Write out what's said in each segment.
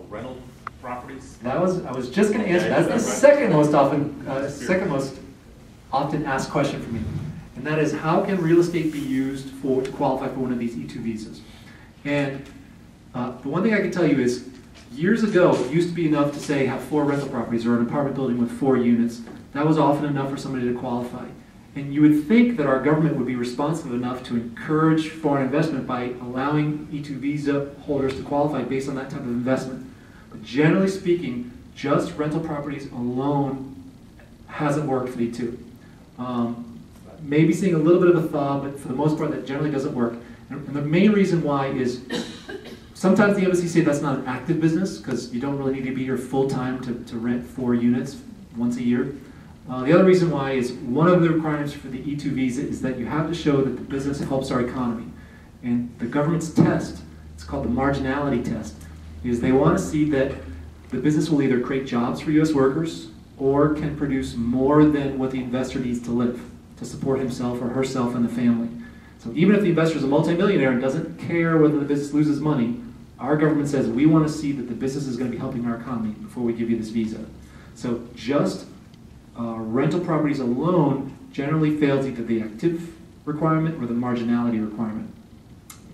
rental properties? I was just going to answer Yeah, that. That's the right. second most often asked question for me. And that is, how can real estate be used to qualify for one of these E2 visas? And the one thing I can tell you is, years ago, it used to be enough to say have 4 rental properties or an apartment building with 4 units. That was often enough for somebody to qualify. And you would think that our government would be responsive enough to encourage foreign investment by allowing E2 visa holders to qualify based on that type of investment. But generally speaking, just rental properties alone hasn't worked for the E2. Maybe seeing a little bit of a thaw, but for the most part, that generally doesn't work. And the main reason why is sometimes the embassies say that's not an active business because you don't really need to be here full time to rent 4 units once a year. The other reason why is one of the requirements for the E2 visa is that you have to show that the business helps our economy. And the government's test, it's called the marginality test, is they want to see that the business will either create jobs for U.S. workers or can produce more than what the investor needs to live, to support himself or herself and the family. So even if the investor is a multimillionaire and doesn't care whether the business loses money, our government says we want to see that the business is going to be helping our economy before we give you this visa. So just rental properties alone generally fails either the active requirement or the marginality requirement.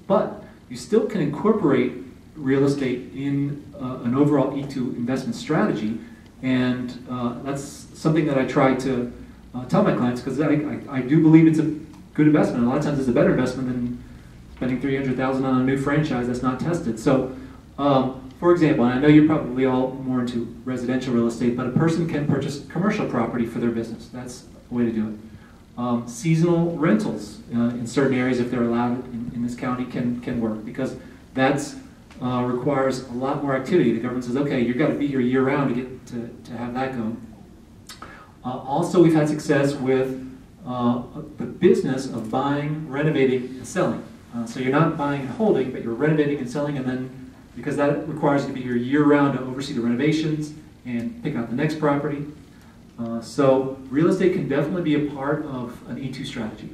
But you still can incorporate real estate in an overall E2 investment strategy, and that's something that I try to tell my clients, because I do believe it's a good investment. A lot of times it's a better investment than spending $300,000 on a new franchise that's not tested. So, for example, and I know you're probably all more into residential real estate, but a person can purchase commercial property for their business. That's a way to do it. Seasonal rentals in certain areas, if they're allowed in this county, can work, because that's requires a lot more activity. The government says, okay, you've got to be here year-round to get to have that going. Also, we've had success with the business of buying, renovating, and selling. So you're not buying and holding, but you're renovating and selling, and then because that requires you to be here year-round to oversee the renovations and pick out the next property. So real estate can definitely be a part of an E2 strategy.